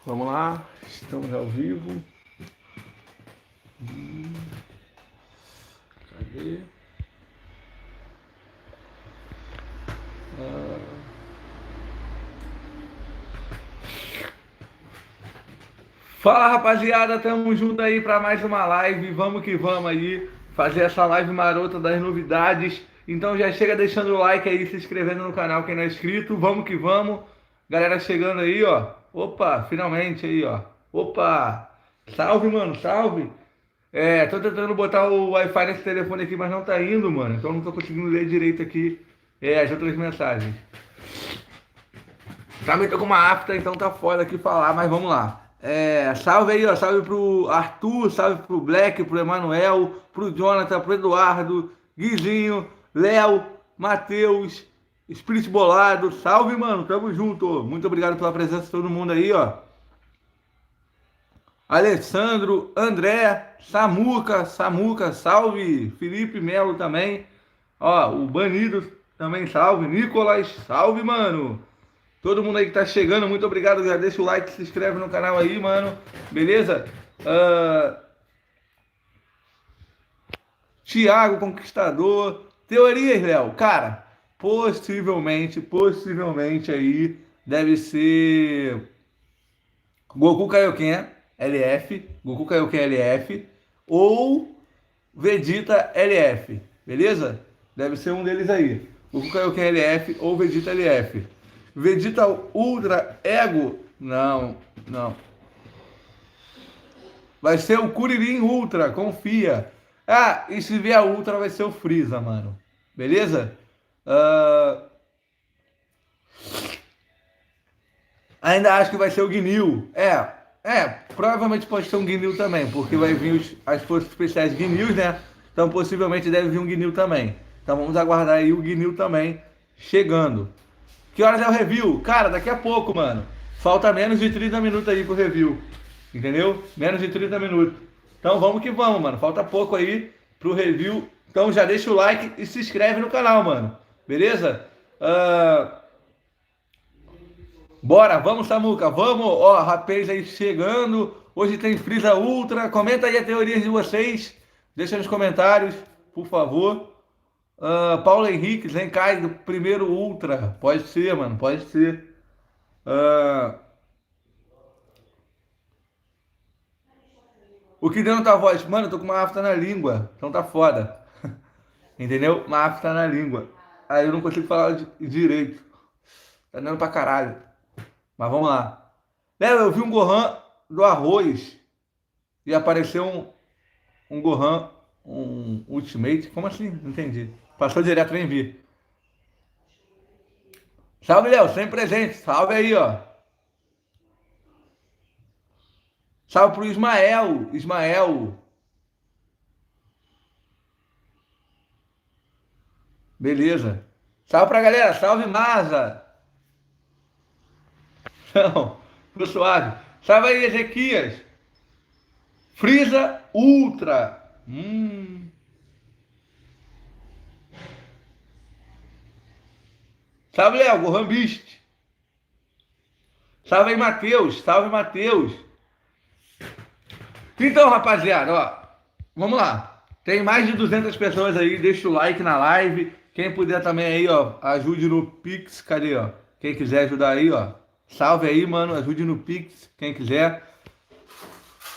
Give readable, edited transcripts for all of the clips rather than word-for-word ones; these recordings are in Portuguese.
Vamos lá, estamos ao vivo. Cadê? Fala rapaziada, tamo junto aí para mais uma live. Vamos que vamos aí fazer essa live marota das novidades. Então já chega deixando o like aí, se inscrevendo no canal quem não é inscrito. Vamos que vamos. Galera chegando aí, ó. Opa, finalmente aí, ó. Opa! Salve, mano, salve! Tô tentando botar o Wi-Fi nesse telefone aqui, mas não tá indo, mano. Então não tô conseguindo ler direito aqui as outras mensagens. Também tô com uma afta, então tá foda aqui falar, mas vamos lá. Salve aí, ó. Salve pro Arthur, salve pro Black, pro Emanuel, pro Jonathan, pro Eduardo, Guizinho, Léo, Matheus, Espírito Bolado. Salve, mano. Tamo junto. Muito obrigado pela presença de todo mundo aí, ó. Alessandro, André, Samuca, salve. Felipe Melo também. Ó, o Banido também, salve. Nicolas, salve, mano. Todo mundo aí que tá chegando, muito obrigado. Já deixa o like, se inscreve no canal aí, mano. Beleza? Ah, Thiago Conquistador. Teorias, Léo. Cara, possivelmente aí deve ser Goku Kaioken LF, Goku Kaioken LF ou Vegeta LF, beleza? Deve ser um deles aí. Goku Kaioken LF ou Vegeta LF. Vegeta Ultra Ego? Não, não. Vai ser o Kuririn Ultra, confia. Ah, e se vier a Ultra vai ser o Freeza, mano. Beleza? Ah, ainda acho que vai ser o Gnil. Provavelmente pode ser um Gnil também, porque vai vir as forças especiais Gnils, né? Então possivelmente deve vir um Gnil também. Então vamos aguardar aí o Gnil também chegando. Que horas é o review? Cara, daqui a pouco, mano. Falta menos de 30 minutos aí pro review. Entendeu? Menos de 30 minutos. Então vamos que vamos, mano. Falta pouco aí pro review. Então já deixa o like e se inscreve no canal, mano. Beleza? Bora, vamos, Samuca. Vamos. Ó, rapaz aí chegando. Hoje tem Freeza Ultra. Comenta aí a teoria de vocês. Deixa nos comentários, por favor. Paulo Henrique, vem cá do primeiro Ultra. Pode ser, mano, pode ser. Ah, o que deu na tua voz? Mano, eu tô com uma afta na língua. Então tá foda. Entendeu? Uma afta na língua. Aí eu não consigo falar direito. Tá dando pra caralho. Mas vamos lá. Léo, eu vi um Gohan do arroz. E apareceu um Gohan, um Ultimate. Como assim? Não entendi. Passou direto, nem vi. Salve, Léo, sempre presente. Salve aí, ó. Salve pro Ismael. Ismael. Beleza. Salve pra galera. Salve, Maza. Não, tô suave. Salve aí, Ezequias. Freeza Ultra. Salve, Léo. Gohan Beast. Salve aí, Matheus. Salve, Matheus. Então, rapaziada, ó. Vamos lá. Tem mais de 200 pessoas aí. Deixa o like na live. Quem puder também aí, ó. Ajude no Pix. Cadê, ó? Quem quiser ajudar aí, ó. Salve aí, mano. Ajude no Pix. Quem quiser.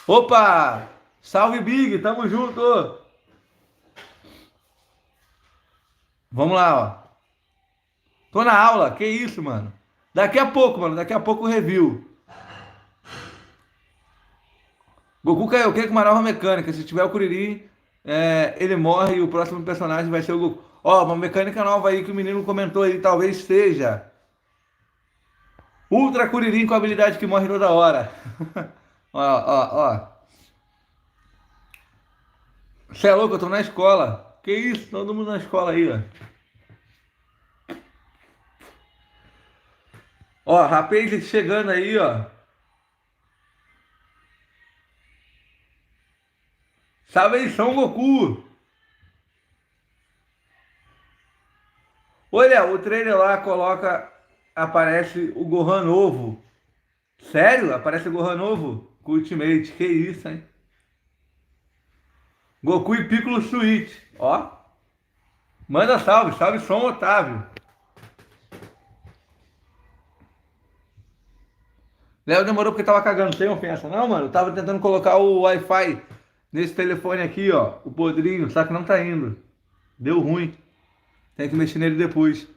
Opa! Salve, Big. Tamo junto. Vamos lá, ó. Tô na aula. Que isso, mano? Daqui a pouco, mano. Daqui a pouco o review. Goku caiu com uma nova mecânica. Se tiver o Kuririn, ele morre e o próximo personagem vai ser o Goku. Ó, uma mecânica nova aí que o menino comentou aí. Talvez seja Ultra Kuririn com habilidade que morre toda hora. Ó, ó. Você é louco? Eu tô na escola. Que isso? Todo mundo na escola aí, ó. Ó, rapaz chegando aí, ó. Salve aí, São Goku. Olha, o trailer lá coloca, aparece o Gohan novo. Sério? Aparece Gohan novo? Com Ultimate. Que isso, hein? Goku e Piccolo Switch. Ó. Manda salve. Salve, som Otávio. Léo demorou porque tava cagando. Tem ofensa. Não, mano. Eu tava tentando colocar o Wi-Fi nesse telefone aqui, ó. O podrinho. Só que não tá indo. Deu ruim. Tem que mexer nele depois.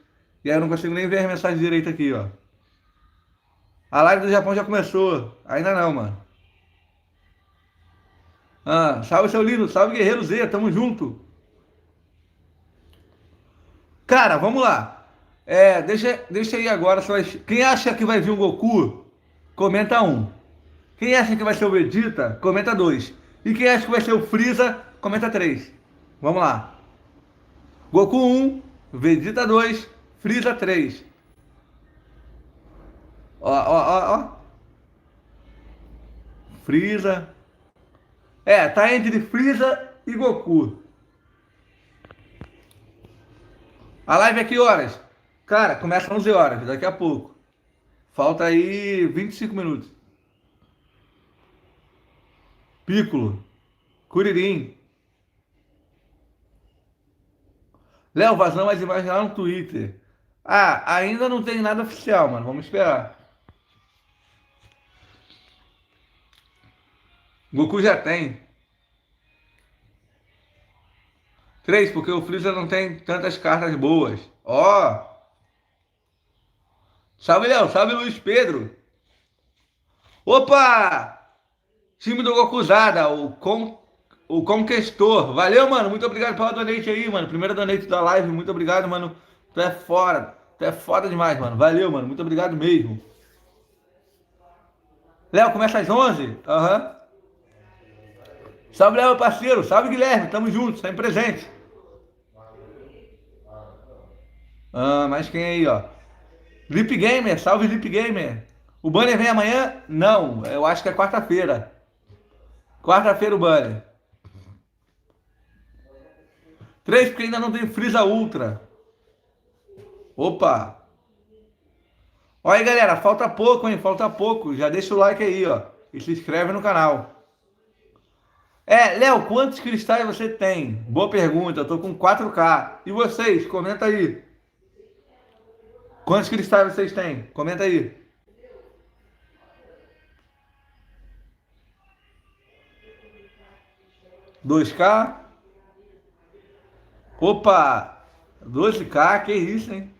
E aí eu não consigo nem ver as mensagens direito aqui, ó. A live do Japão já começou. Ainda não, mano. Ah, salve, seu lindo. Salve, Guerreiro Z. Tamo junto. Cara, vamos lá. Deixa aí agora. Quem acha que vai vir o Goku, comenta um. Quem acha que vai ser o Vegeta, comenta dois. E quem acha que vai ser o Freeza, comenta três. Vamos lá. Goku um, Vegeta 2, Freeza 3. Ó, ó, ó, ó. Freeza. Tá entre Freeza e Goku. A live é que horas? Cara, começa às 11 horas, daqui a pouco. Falta aí 25 minutos. Piccolo, Kuririn. Léo, vazou as imagens lá no Twitter. Ah, ainda não tem nada oficial, mano. Vamos esperar. Goku já tem. Três, porque o Freeza não tem tantas cartas boas. Ó. Salve, Léo. Salve, Luiz Pedro. Opa! Time do Gokuzada, o Conquistor. Valeu, mano. Muito obrigado pela donate aí, mano. Primeira donate da live. Muito obrigado, mano. Tu é fora. Tu é foda demais, mano. Valeu, mano. Muito obrigado mesmo. Léo, começa às 11? Aham. Salve, Léo, parceiro. Salve, Guilherme. Tamo junto. Sempre presente. Ah, mais quem aí, ó? Lip Gamer. Salve, Lip Gamer. O banner vem amanhã? Não. Eu acho que é quarta-feira. Quarta-feira o banner. Três, porque ainda não tem Freeza Ultra. Opa! Olha aí, galera, falta pouco, hein? Falta pouco. Já deixa o like aí, ó. E se inscreve no canal. Léo, quantos cristais você tem? Boa pergunta, eu tô com 4K. E vocês? Comenta aí. Quantos cristais vocês têm? Comenta aí. Dois k. Opa! 12K, que isso, hein?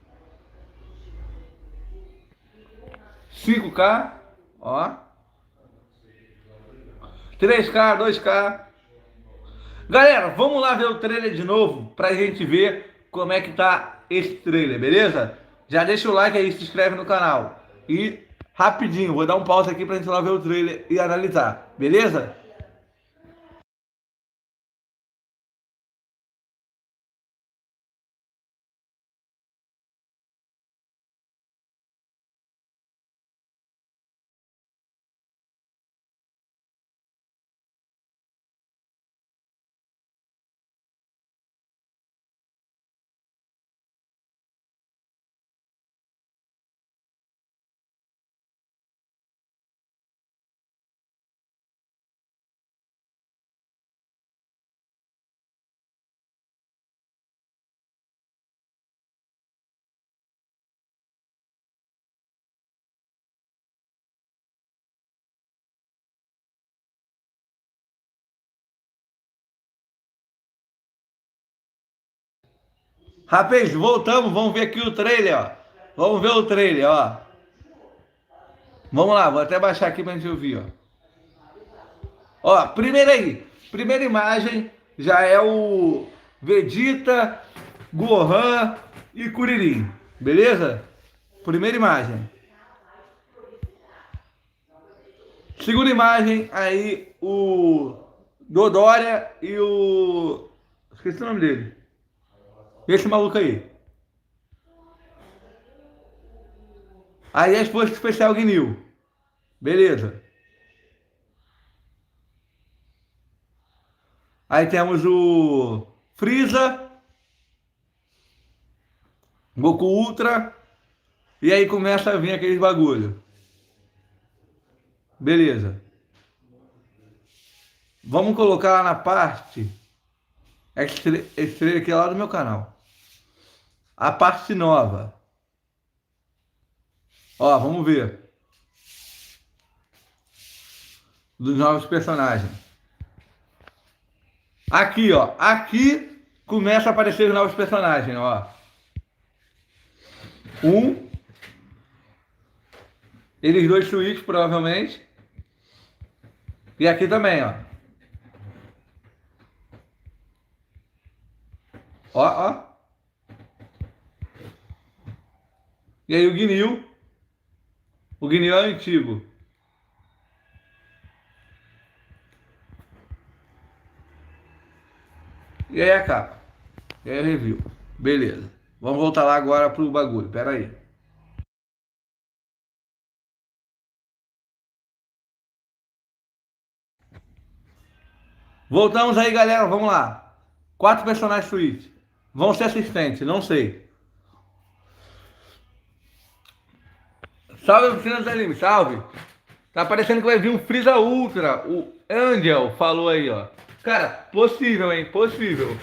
5K. Ó. 3K, 2K. Galera, vamos lá ver o trailer de novo pra gente ver como é que tá esse trailer, beleza? Já deixa o like aí, se inscreve no canal. E rapidinho, vou dar um pause aqui pra gente lá ver o trailer e analisar, beleza? Rapaz, voltamos, vamos ver aqui o trailer, ó. Vamos ver o trailer, ó. Vamos lá, vou até baixar aqui pra gente ouvir, ó. Ó, primeiro aí, primeira imagem já é o Vegeta, Gohan e Kuririn, beleza? Primeira imagem. Segunda imagem, aí o Dodoria e o... Esqueci o nome dele. Esse maluco aí. Aí as forças especial Gnil. Beleza. Aí temos o Freeza, Goku Ultra. E aí começa a vir aqueles bagulho. Beleza. Vamos colocar lá na parte. Estrela aqui é lá do meu canal. A parte nova. Ó, vamos ver. Dos novos personagens. Aqui, ó. Aqui começa a aparecer os novos personagens, ó. Eles dois switch, provavelmente. E aqui também, ó. Ó, ó. E aí o Guinil. O Guinil é o antigo. E aí a capa. E aí o review. Beleza. Vamos voltar lá agora pro bagulho. Pera aí. Voltamos aí, galera. Vamos lá. 4 personagens switch. Vão ser assistentes, não sei. Salve, oficina dos animes. Salve. Tá parecendo que vai vir um Freeza Ultra. O Angel falou aí, ó. Cara, possível, hein? Possível.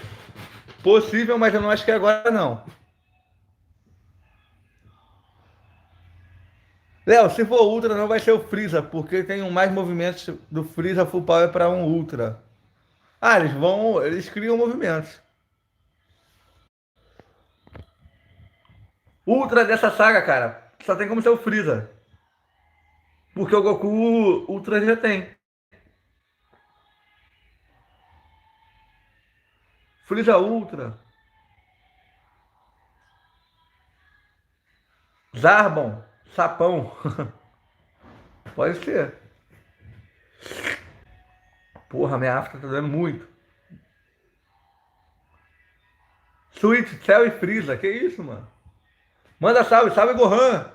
Possível, mas eu não acho que é agora, não. Léo, se for Ultra, não vai ser o Freeza, porque tem mais movimentos do Freeza Full Power para um Ultra. Ah, eles criam movimentos. Ultra dessa saga, cara, só tem como ser o Freeza. Porque o Goku Ultra já tem. Freeza Ultra. Zarbon. Sapão. Pode ser. Porra, minha África tá dando muito. Switch, Cell e Freeza. Que isso, mano? Manda salve. Salve, Gohan.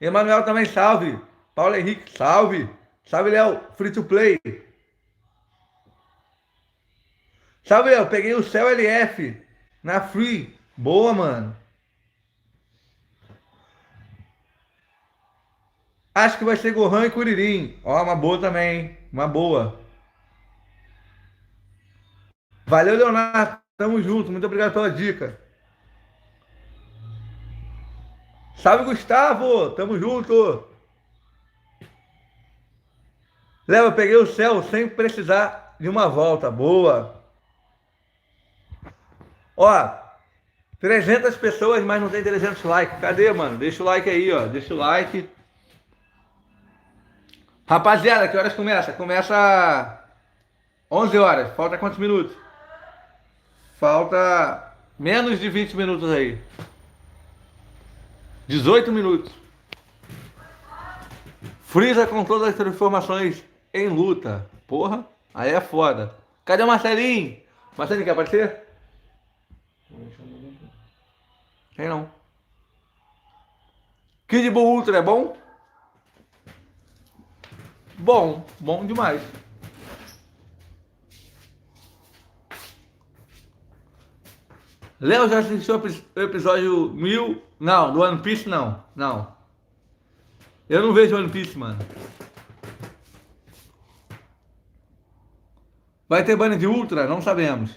Emanuel também, salve. Paulo Henrique, salve. Salve, Léo. Free to play. Salve, Léo. Peguei o Cell LF na Free. Boa, mano. Acho que vai ser Gohan e Kuririn. Ó, uma boa também, hein? Uma boa. Valeu, Leonardo. Tamo junto. Muito obrigado pela dica. Salve, Gustavo. Tamo junto. Léo, eu peguei o céu sem precisar de uma volta. Boa. Ó, 300 pessoas, mas não tem 300 likes. Cadê, mano? Deixa o like aí, ó. Deixa o like. Rapaziada, que horas começa? Começa 11 horas. Falta quantos minutos? Falta menos de 20 minutos aí. 18 minutos. Freeza com todas as transformações em luta. Porra, aí é foda. Cadê o Marcelinho? Marcelinho, quer aparecer? Tem não. Kid Bull Ultra é bom? Bom, bom demais. Léo já assistiu o episódio 1000? Não, do One Piece não. Não. Eu não vejo One Piece, mano. Vai ter banner de Ultra? Não sabemos.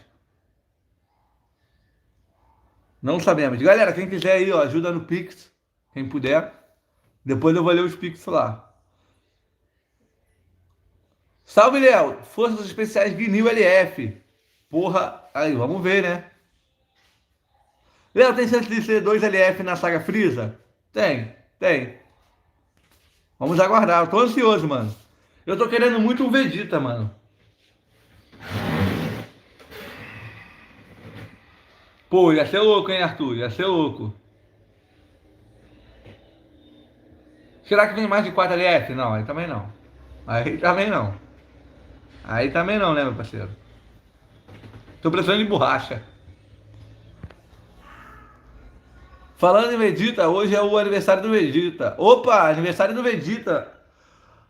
Não sabemos. Galera, quem quiser aí, ó, ajuda no Pix. Quem puder. Depois eu vou ler os Pix lá. Salve, Léo. Forças Especiais Guinil LF. Porra, aí, vamos ver, né? Léo, tem chance de ser 2 LF na saga Freeza? Tem, tem. Vamos aguardar. Eu tô ansioso, mano. Eu tô querendo muito um Vegeta, mano. Pô, ia ser louco, hein, Arthur? Ia ser louco. Será que vem mais de 4 LF? Não, aí também não. Aí também não. Aí também não, né, meu parceiro? Tô precisando de borracha. Falando em Vegeta, hoje é o aniversário do Vegeta. Opa, aniversário do Vegeta.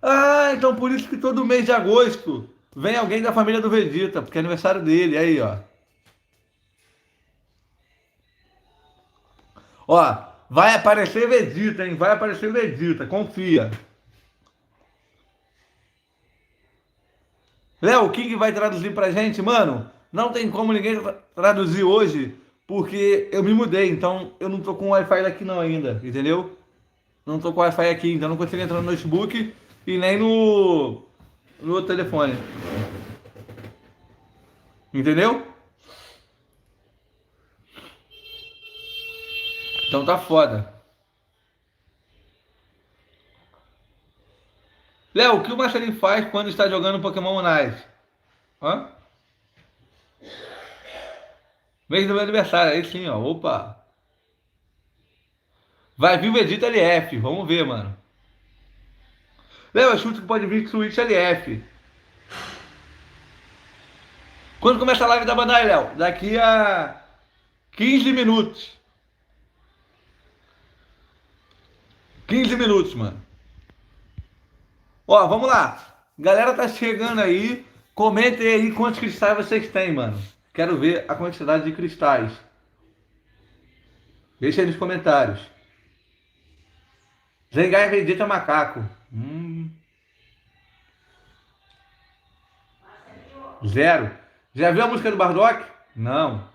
Ah, então por isso que todo mês de agosto vem alguém da família do Vegeta, porque é aniversário dele. Aí, ó. Ó, vai aparecer Vegeta, hein? Vai aparecer Vegeta, confia. Léo, o que vai traduzir pra gente? Mano, não tem como ninguém traduzir hoje, porque eu me mudei, então eu não tô com o Wi-Fi daqui não ainda, entendeu? Não tô com o Wi-Fi aqui, então não consigo entrar no notebook e nem no outro telefone. Entendeu? Então tá foda. Léo, o que o Marcelinho faz quando está jogando Pokémon Unite? Hã? Mês do meu aniversário, aí sim, ó. Opa! Vai vir o Vegeta LF, vamos ver, mano. Léo, eu chuto que pode vir Switch LF. Quando começa a live da Bandai, Léo? Daqui a 15 minutos. 15 minutos, mano. Ó, vamos lá. Galera tá chegando aí. Comentem aí quantos cristais vocês têm, mano. Quero ver a quantidade de cristais. Deixa aí nos comentários. Zengai Vegeta Macaco. Zero. Já viu a música do Bardock? Não.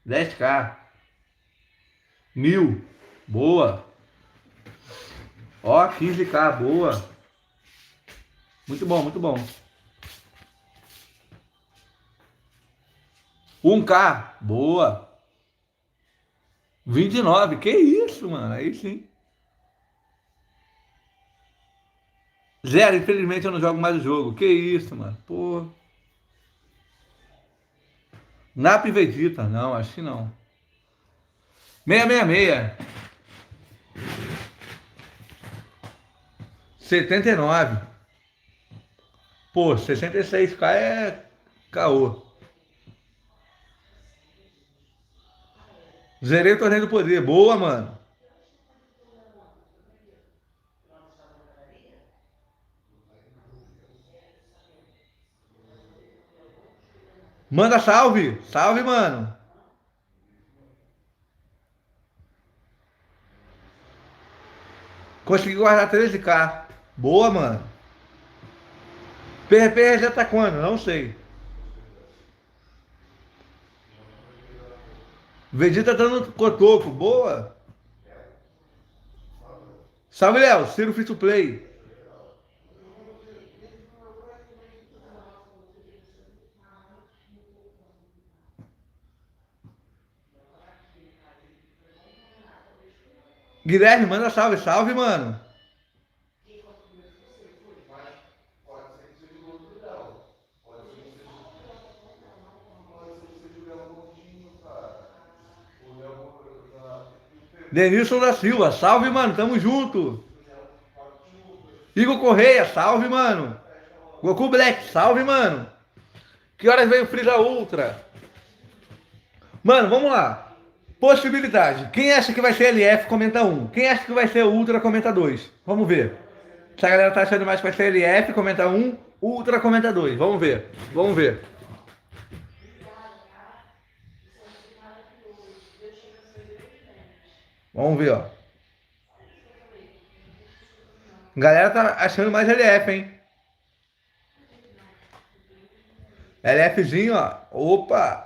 10k. 1000. Boa. Ó, 15k. Boa. Muito bom, muito bom. 1k. Boa. 29. Que isso, mano? Aí sim. Zero. Infelizmente eu não jogo mais o jogo. Que isso, mano? Pô. Nap e Vegeta. Não, acho que não. 666. 79. Pô, 66k é caô. Zerei o torneio do poder. Boa, mano. Manda salve. Salve, mano. Consegui guardar 13k. Boa, mano. PRP já tá quando? Não sei. Vegeta dando cotoco. Boa. Salve, Léo. Ciro Free to Play. Guilherme, manda salve. Salve, mano. Denilson da Silva. Salve, mano. Tamo junto. Igor Correia. Salve, mano. Goku Black. Salve, mano. Que horas vem o Freeza Ultra? Mano, vamos lá. Possibilidade. Quem acha que vai ser LF, comenta 1. Quem acha que vai ser Ultra, comenta 2. Vamos ver. Se a galera tá achando mais que vai ser LF, comenta 1. Ultra, comenta 2. Vamos ver. Vamos ver. Vamos ver, ó. A galera tá achando mais LF, hein? LFzinho, ó. Opa!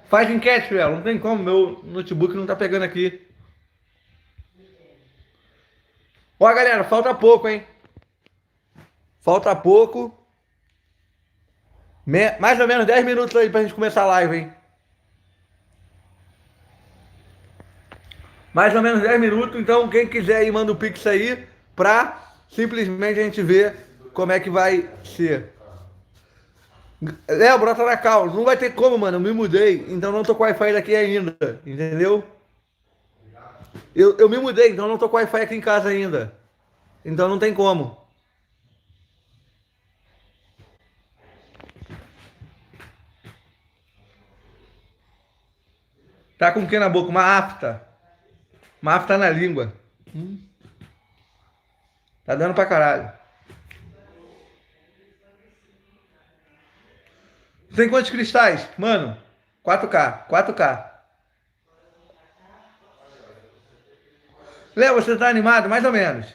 Faz enquete, velho. Não tem como. Meu notebook não tá pegando aqui. Ó, galera, falta pouco, hein? Falta pouco. Mais ou menos 10 minutos aí pra gente começar a live, hein? Mais ou menos 10 minutos. Então, quem quiser aí, manda o Pix aí pra simplesmente a gente ver como é que vai ser. Léo, brota na cal. Não vai ter como, mano. Eu me mudei, então não tô com Wi-Fi daqui ainda. Entendeu? Eu me mudei, então não tô com Wi-Fi aqui em casa ainda. Então não tem como. Tá com o que na boca? Uma afta. Uma afta na língua. Tá dando pra caralho. Tem quantos cristais? Mano, 4K. 4K. Léo, você tá animado? Mais ou menos.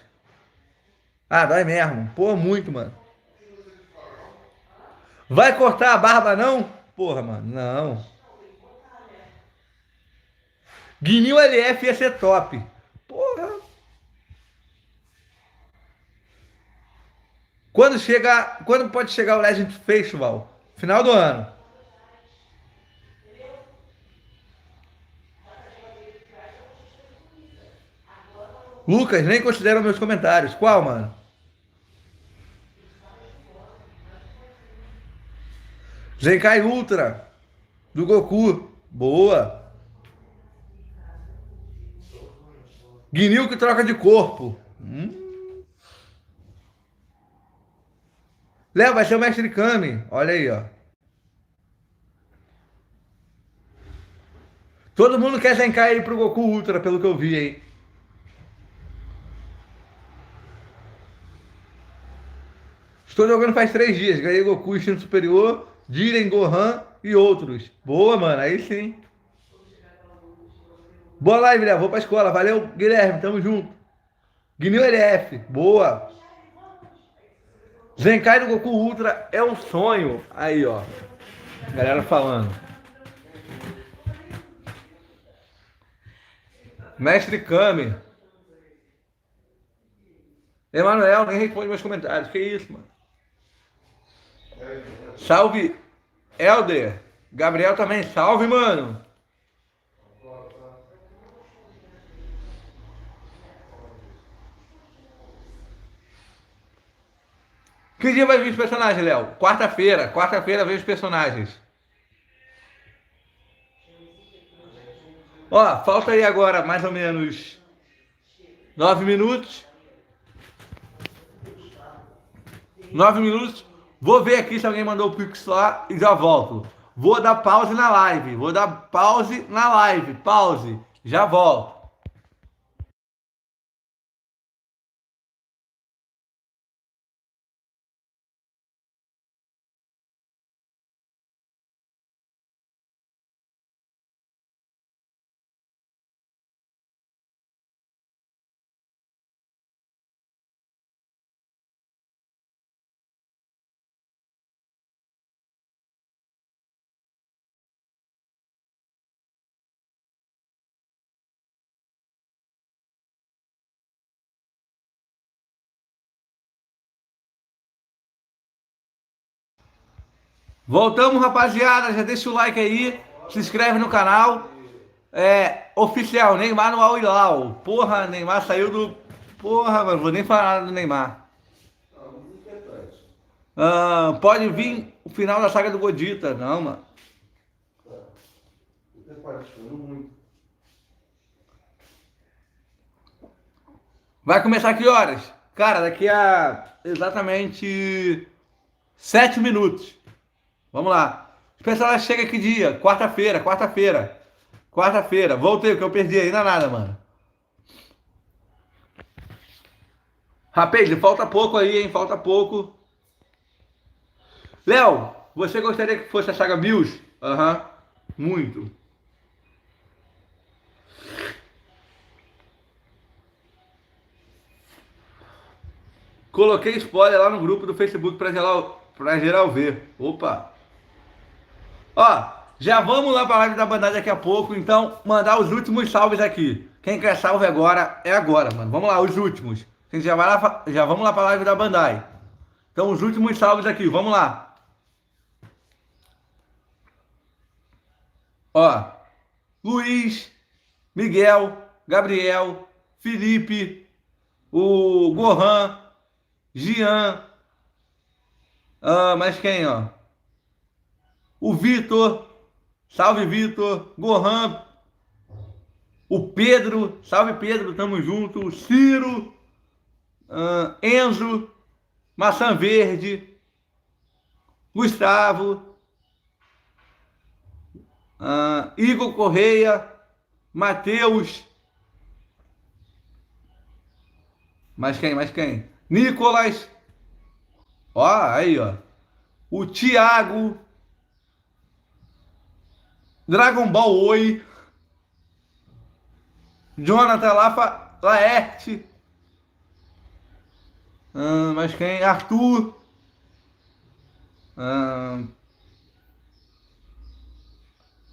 Ah, dói mesmo. Pô, muito, mano. Vai cortar a barba, não? Porra, mano, não. Guinil LF ia ser top. Porra. Quando pode chegar o Legend Festival? Final do ano. Lucas, nem considera meus comentários. Qual, mano? Zenkai Ultra, do Goku. Boa. Guinil que troca de corpo. Léo, vai ser o Mestre Kami. Olha aí, ó. Todo mundo quer Zenkai aí pro Goku Ultra, pelo que eu vi, hein? Estou jogando faz 3 dias. Ganhei Goku, Instinto Superior, Jiren, Gohan e outros. Boa, mano. Aí sim. Boa live, Léo. Vou pra escola. Valeu, Guilherme. Tamo junto. Guinil LF. Boa. Zenkai do Goku Ultra é um sonho. Aí, ó. Galera falando. Mestre Kami. Emanuel, nem responde meus comentários. Que isso, mano? Salve, Elder. Gabriel também. Salve, mano. Que dia vai vir os personagens, Léo? Quarta-feira. Quarta-feira vem os personagens. Ó, falta aí agora mais ou menos 9 minutos. 9 minutos. Vou ver aqui se alguém mandou o Pix lá e já volto. Vou dar pause na live. Vou dar pause na live. Pause. Já volto. Voltamos, rapaziada. Já deixa o like aí. Se inscreve no canal. Oficial, Neymar no Al Hilal. Porra, Neymar saiu do. Porra, mano, vou nem falar nada do Neymar. Pode vir o final da saga do Godita. Não, mano. Vai começar que horas? Cara, daqui a exatamente 7 minutos. Vamos lá. Os personagens chegam que dia? Quarta-feira, quarta-feira. Quarta-feira. Voltei, o que eu perdi ainda nada, mano. Rapaz, falta pouco aí, hein? Falta pouco. Léo, você gostaria que fosse a saga Bills? Aham. Muito. Coloquei spoiler lá no grupo do Facebook pra geral ver. Opa. Ó, já vamos lá pra live da Bandai daqui a pouco, então mandar os últimos salves aqui. Quem quer salve agora, é agora, mano. Vamos lá, os últimos. A gente já vai lá, já vamos lá pra live da Bandai. Então, os últimos salves aqui, vamos lá. Ó, Luiz, Miguel, Gabriel, Felipe, o Gohan, Gian, mais quem, ó? O Vitor, salve Vitor, Gohan, o Pedro, salve Pedro, tamo junto, o Ciro, Enzo, Maçã Verde, Gustavo, Igor Correia, Matheus, mais quem, mais quem? Nicolas, ó, aí, ó, o Thiago, Dragon Ball Oi, Jonathan Laerte, Mas quem? Arthur. Ahn,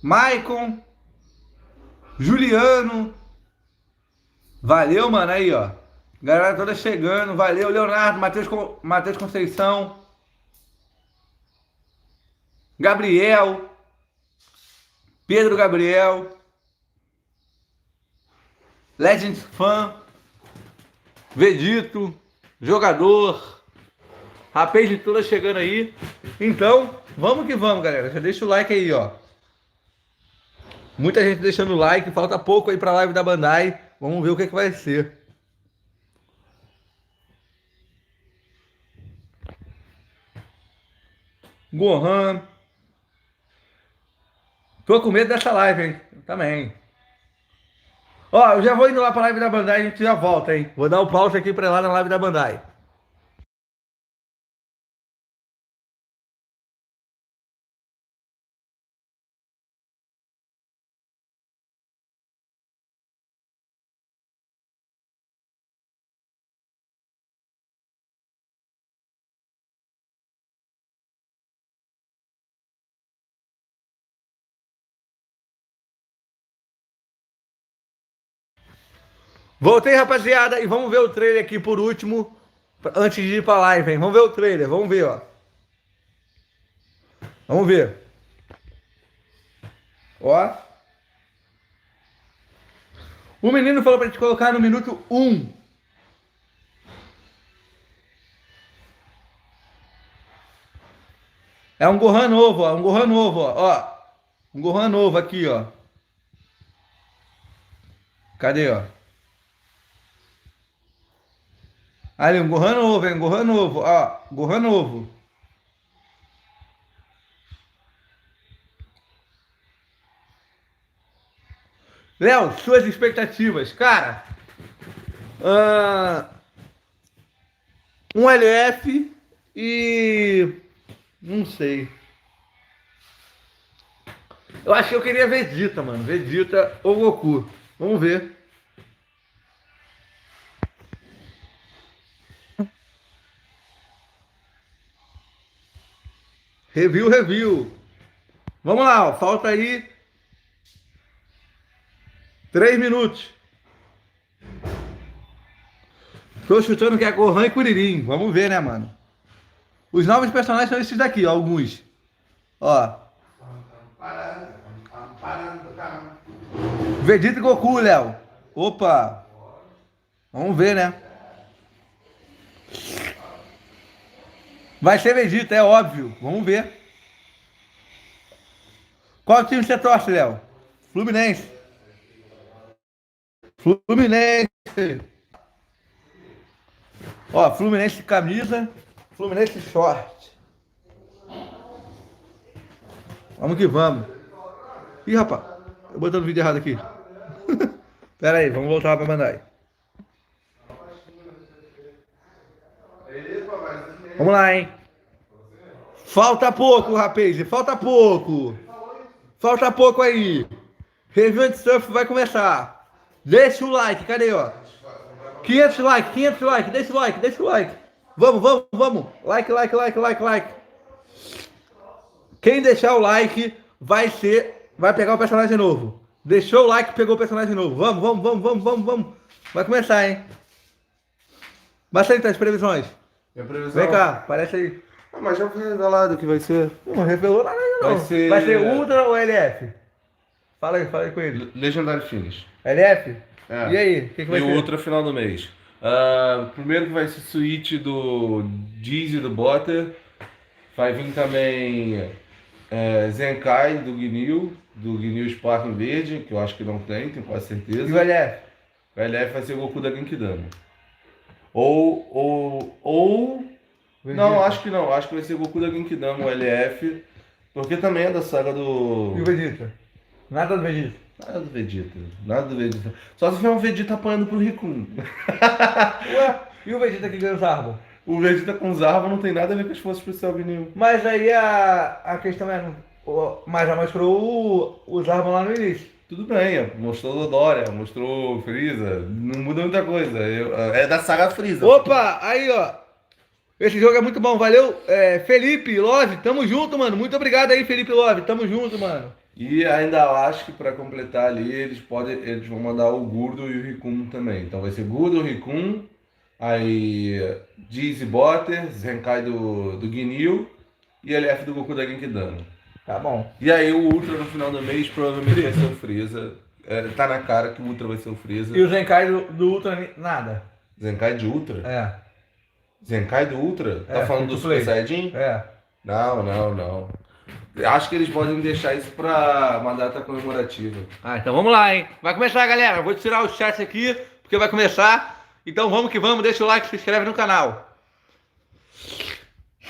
Maicon. Juliano. Valeu, mano. Aí, ó. Galera toda chegando. Valeu, Leonardo. Matheus Conceição. Gabriel. Pedro Gabriel. Legends Fan. Vedito. Jogador. Rapaz de toda chegando aí. Então, vamos que vamos, galera. Já deixa o like aí, ó. Muita gente deixando o like. Falta pouco aí pra live da Bandai. Vamos ver o que vai ser. Gohan. Tô com medo dessa live, hein? Eu também. Ó, eu já vou indo lá pra live da Bandai. A gente já volta, hein? Vou dar o pause aqui pra ir lá na live da Bandai. Voltei, rapaziada, e vamos ver o trailer aqui por último, antes de ir pra live, hein? Vamos ver o trailer, vamos ver, ó. Vamos ver. Ó. O menino falou pra gente colocar no minuto 1. É um Gohan novo, ó. Um Gohan novo, ó. Um Gohan novo aqui, ó. Cadê, ó? Ali, um Gohan novo, hein? Um Gohan novo, ó. Gohan novo. Léo, suas expectativas, cara. Um LF e... Não sei. Eu acho que eu queria Vegeta, mano. Vegeta ou Goku. Vamos ver. Review. Vamos lá, ó. Falta aí 3 minutos. Tô chutando que é Gohan e Kuririn. Vamos ver, né, mano? Os novos personagens são esses daqui, ó, alguns. Ó. Vegeta e Goku, Léo. Opa. Vamos ver, né? Vai ser Vegeta, é óbvio. Vamos ver. Qual time você torce, Léo? Fluminense. Fluminense. Ó, Fluminense camisa, Fluminense short. Vamos que vamos. Ih, rapaz, eu botando o vídeo errado aqui. Pera aí, vamos voltar pra Bandai. Vamos lá, hein? Falta pouco, rapaz, falta pouco. Falta pouco aí. Review de surf vai começar. Deixa o like, cadê, ó? 500 likes, deixa o like. Vamos. Like. Quem deixar o like vai pegar o personagem novo. Deixou o like, pegou o personagem novo. Vamos. Vai começar, hein? Bastante as previsões. Minha previsão... Vem cá, aparece aí. Ah, mas já foi revelado o que vai ser. Não revelou nada ainda não. Vai ser Ultra ou LF? Fala aí com ele. Legendary Finish. LF? É. E aí, o que vai e ser? o Ultra final do mês. Primeiro que vai ser Switch do Dizzy e do Butter. Vai vir também Zenkai do Ginyu Spark em verde, que eu acho que não tem, tenho quase certeza. E o LF? O LF vai ser o Goku da Genkidama. Ou... Não, acho que não. Acho que vai ser o Goku da Genkidama, o LF. Porque também é da saga do... E o Vegeta? Nada do Vegeta. Nada do Vegeta. Só se for um Vegeta apanhando pro Rikun. Ué, e o Vegeta que ganha os Arbor? O Vegeta com Zarba não tem nada a ver com as forças especial Ginyu. Mas aí a questão é... Mas já mostrou os Arbor lá no início. Tudo bem, mostrou Dodoria, mostrou Freeza, não muda muita coisa. É da saga Freeza. Opa, aí ó. Esse jogo é muito bom, valeu. Felipe Love, tamo junto, mano. Muito obrigado aí, Felipe Love. Tamo junto, mano. E ainda acho que para completar ali, eles vão mandar o Gurdo e o Rikun também. Então vai ser Gurdo, Rikun, aí Dizzy Botter, Zenkai do Ginyu e LF do Goku da Genkidama. Tá bom. E aí o Ultra no final do mês provavelmente vai ser o Freeza. Tá na cara que o Ultra vai ser o Freeza. E o Zenkai do Ultra, nada. Zenkai de Ultra? É. Zenkai do Ultra? Tá falando do free to Super play. Saiyajin? É. Não. Acho que eles podem deixar isso pra uma data comemorativa. Então vamos lá, hein? Vai começar, galera. Eu vou tirar o chat aqui, porque vai começar. Então vamos que vamos. Deixa o like, se inscreve no canal.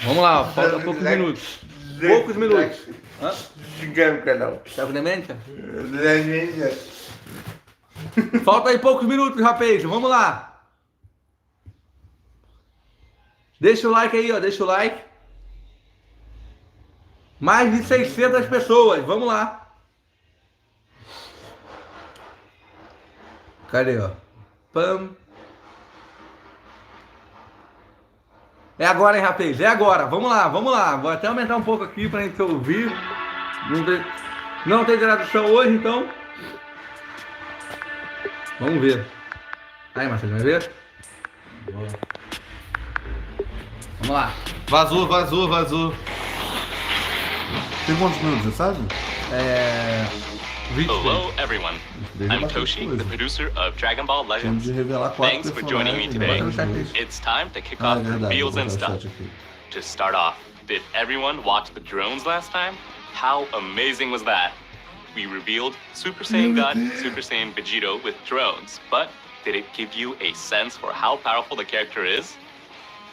Vamos lá, ó. Falta poucos minutos. Poucos minutos. Hã? Se inscreve no canal. Tá com demência? Falta aí poucos minutos, rapaz. Vamos lá. Deixa o like aí, ó. Deixa o like. Mais de 600 pessoas. Vamos lá. Cadê, ó? Pam. É agora, hein, rapaz? É agora. Vamos lá, vamos lá. Vou até aumentar um pouco aqui pra gente ouvir. Não tem tradução hoje, então. Vamos ver. Aí, Marcelo, vai ver? Vamos lá. Vazou. Tem quantos minutos, você sabe? 20. Hello, everyone. I'm Toshi, the producer of Dragon Ball Temos Legends. de revelar 4 Thanks for joining me personagens. today. Né? It's time to kick Ah, é off verdade. reveals Vou and botar o stuff. chat aqui. To start off, did everyone watch the drones last time? How amazing was that? We revealed Super Saiyan God, Super Saiyan Vegito with drones, but did it give you a sense for how powerful the character is?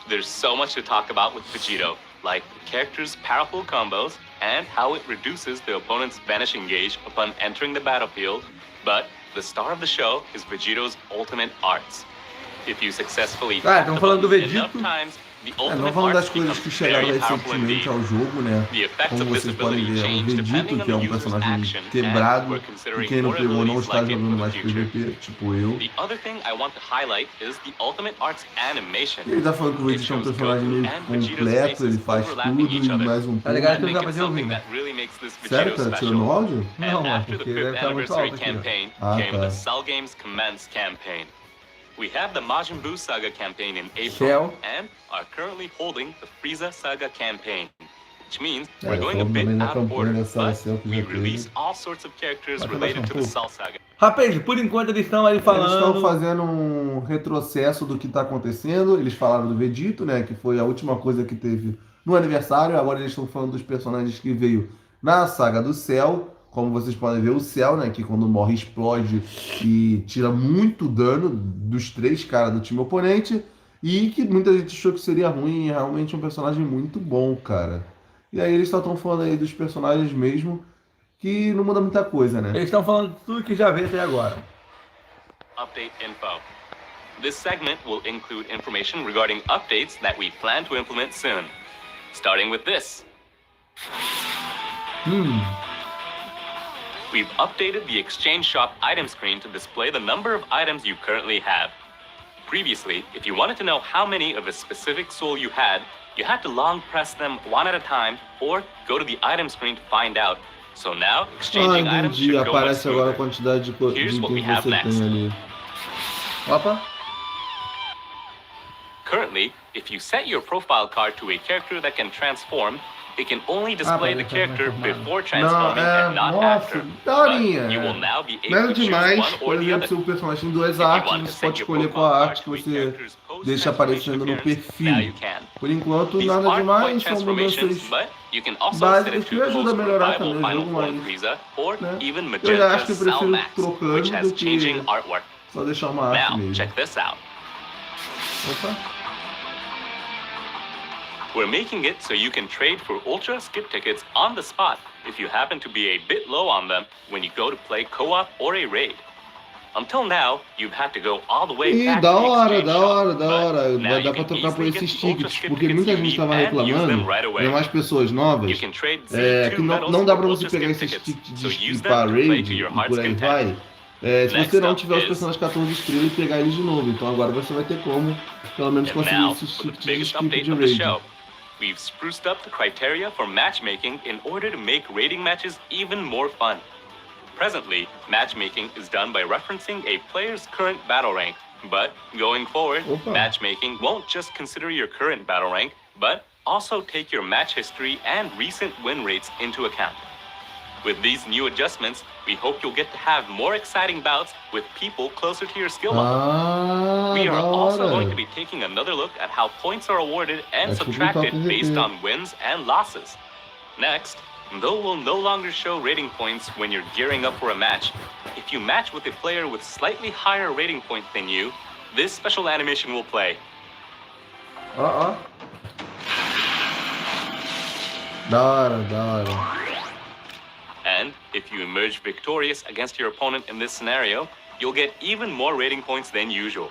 There's so much to talk about with Vegito, like the character's powerful combos and how it reduces the opponent's vanishing gauge upon entering the battlefield, but the star of the show is Vegito's ultimate arts. If you successfully tap estamos the falando do button Vegito. enough times, the Não ultimate falando das arts coisas become que chegaram very powerful recentemente indeed. ao jogo, né? The effects Como of this vocês podem ability ver, é o change Vegito, depending on que é the um user's personagem action, and quebrado, we're e considering quem não more pegou não abilities está like it jogando for mais the future. PVP, tipo eu. The other thing I want to highlight is the ultimate arts animation. Ele tá falando que o Vegito é um personagem meio completo, ele faz tudo e mais um Tá pouco. ligado I que eu think tava it's de something ouvindo. that really makes this Sério, Vegito tá tirando o special. áudio? Não, And é after the porque deve 5th estar muito anniversary alto aqui, ó. campaign Ah, came tá. the Cell Games Commence campaign. We have the Majin Buu Saga campaign in April Cell. and are currently holding the Frieza Saga campaign, which means É, we're going a falando bit também da out of campanha order, da Cell but Cell que we já teve. released all sorts of characters Vai related conversar to the um Cell Saga. Rapaz, por enquanto eles estão aí Eles estão falando. fazendo um retrocesso do que está acontecendo. Eles falaram do Vegito, né? Que foi a última coisa que teve no aniversário. Agora eles estão falando dos personagens que veio na saga do Cell. Como vocês podem ver, o Cell, né? Que quando morre explode e tira muito dano dos 3 caras do time oponente. E que muita gente achou que seria ruim. Realmente é um personagem muito bom, cara. E aí eles só estão falando aí dos personagens mesmo. Que não muda muita coisa, né? Eles estão falando de tudo que já veio até agora. Update info. This segment will include information regarding updates that we plan to implement soon. Starting with this. We've updated the Exchange Shop item screen to display the number of items you currently have. Previously, if you wanted to know how many of a specific soul you had to long press them one at a time or go to the item screen to find out. So now, exchanging items entendi. should go much Aparece agora a smoother. quantidade de Here's what we itens have que você next. tem ali. Opa. Currently, if you set your profile card to a character that can transform, it can only display the character before Não, transforming and not nossa, after. daorinha. But you will now be able Nada to choose demais. one Por or the exemplo, other. se o personagem tem 2 If you artes, want to você set pode your escolher profile qual card arte que to a você character's deixa aparecendo no post-transformation appearance, now you perfil. can. Por enquanto, These nada aren't demais, quite são transformations, mudanças but you can also set básicas it que to ajudam a melhorar post-revival também o final jogo, form mas Frieza or né, even eu já acho que Magenta's eu Cell prefiro Max, which trocando has do que changing artwork. só deixar uma arte Now, mesmo. check this out. Opa. We're making it so you can trade for Ultra skip tickets on the spot if you happen to be a bit low on them when you go to play co-op or a raid. Until now, you've had to go all the way E back da to the hora, exchange da shop, hora, da but hora. now Vai you dar pra can trocar por easily esses get the Ultra tickets, skip porque tickets muita you gente need estava and use reclamando, them right away. tem mais pessoas novas, You can trade que Z2 não medals dá for pra Ultra você pegar skip esses tickets, tickets so de use skipar them to play raid to your e heart's por aí content. vai, Se Next você não up tiver os is- personagens 14 estrelas e pegar eles de novo. Então agora você vai ter como, pelo menos, And conseguir now, esses for the tipos de biggest skip update de of the raid. show. We've spruced up the criteria for matchmaking in order to make raiding matches even more fun. Presently, matchmaking is done by referencing a player's current battle rank. But going forward, Opa. matchmaking won't just consider your current battle rank, but also take your match history and recent win rates into account. With these new adjustments, we hope you'll get to have more exciting bouts with people closer to your skill level. We are Da also hora. going to be taking another look at how points are awarded and Acho que subtracted vou based repetir. on wins and losses. Next, though we'll no longer show rating points when you're gearing up for a match, if you match with a player with slightly higher rating point than you, this special animation will play. Ó. Da hora. And if you emerge victorious against your opponent in this scenario, you'll get even more rating points than usual.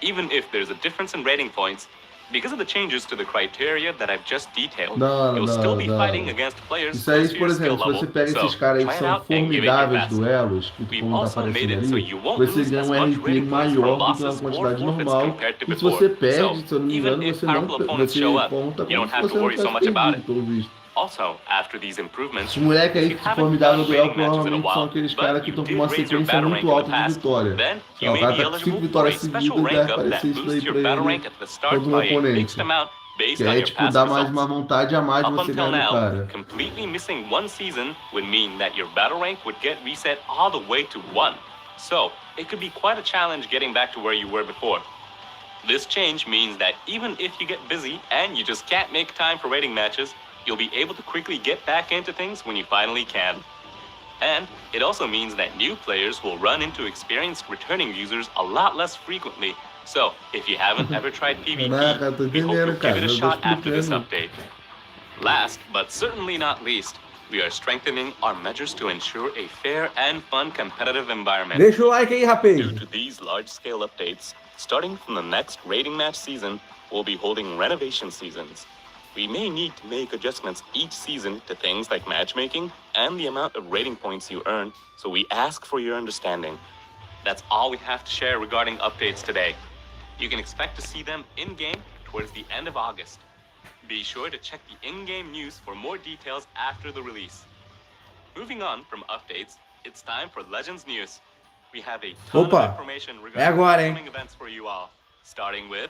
Even if there's a difference in rating points, because of the changes to the criteria that I've just detailed, you'll still be fighting against players Isso aí, close to por your skill exemplo, se level. você pega So, esses caras aí try que it são out and give it your formidáveis best. duelos, que We've como tá also made aparecendo it so ali, you won't você lose ganha as um much RP rating points from maior do que uma losses or quantidade forfeits normal. compared to E se before. você perde, So, se eu não me even engano, if você não powerful opponents show up, conta you como don't se have você to não worry so tivesse much about perdido, it. pelo visto. Also, after these improvements, Os moleques aí if you que são haven't formidáveis done duelo rating matches in a provavelmente são while, aqueles caras but que you estão com did uma raise your sequência battle muito rank in the alta de past, vitória. then Sei you lá, o may cara be tá com 5 eligible for a vitórias special seguidas, vai rank up aparecer that isso daí boosts your pra battle ele rank at the start contra um by a oponente. fixed amount based Que on é your tipo, past dá mais results. uma vontade a mais de Up você until ganhar do now, cara. completely missing one season would mean that your battle rank would get reset all the way to 1. So, it could be quite a challenge getting back to where you were before. This change means that even if you get busy and you just can't make time for rating matches, you'll be able to quickly get back into things when you finally can. And it also means that new players will run into experienced returning users a lot less frequently. So, if you haven't ever tried PvP, Caraca, tô we hope you'll entendendo, give it cara. a Eu tô shot after this explicando. update. Last, but certainly not least, we are strengthening our measures to ensure a fair and fun competitive environment. Deixa o like aí, rapaz. Due to these large-scale updates, starting from the next rating match season, we'll be holding renovation seasons. We may need to make adjustments each season to things like matchmaking and the amount of rating points you earn, so we ask for your understanding. That's all we have to share regarding updates today. You can expect to see them in-game towards the end of August. Be sure to check the in-game news for more details after the release. Moving on from updates, it's time for Legends news. We have a ton Opa, of information é regarding agora, hein? upcoming events for you all, starting with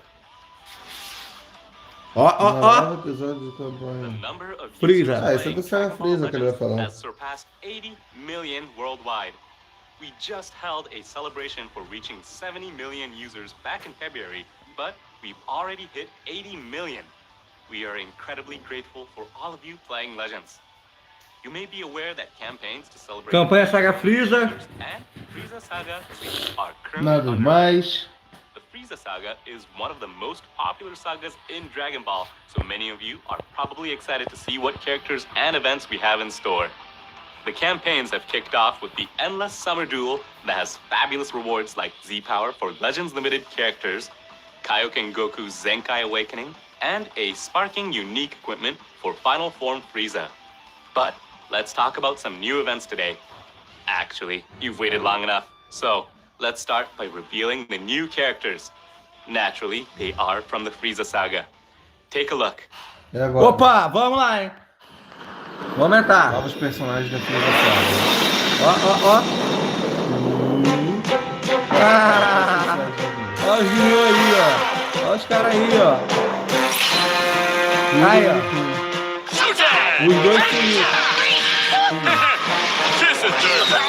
Novo Ó. episódio de the campanha. number of Freeza. users Ah, esse é playing do Saga Dragon Ball Freeza que ele vai Legends falar. has surpassed 80 million worldwide. We just held a celebration for reaching 70 million users back in February, but we've already hit 80 million. We are incredibly grateful for all of you playing Legends. You may be aware that campaigns to celebrate Campanha Saga Freeza. users and Frieza Saga are currently Nada underway. mais. The Frieza Saga is one of the most popular sagas in Dragon Ball, so many of you are probably excited to see what characters and events we have in store. The campaigns have kicked off with the Endless Summer Duel that has fabulous rewards like Z-Power for Legends Limited characters, Kaioken Goku's Zenkai Awakening, and a sparking unique equipment for Final Form Frieza. But let's talk about some new events today. Actually, you've waited long enough, so let's start by revealing the new characters. Naturally, they are from the Frieza Saga. Take a look. É agora. Opa, vamos lá, hein? Vou aumentar. Novos personagens da Frieza Saga. Ó. Olha os mil aí, ó. Olha os caras aí, ó. Aí, ó. Os dois sumiram. This is Derby.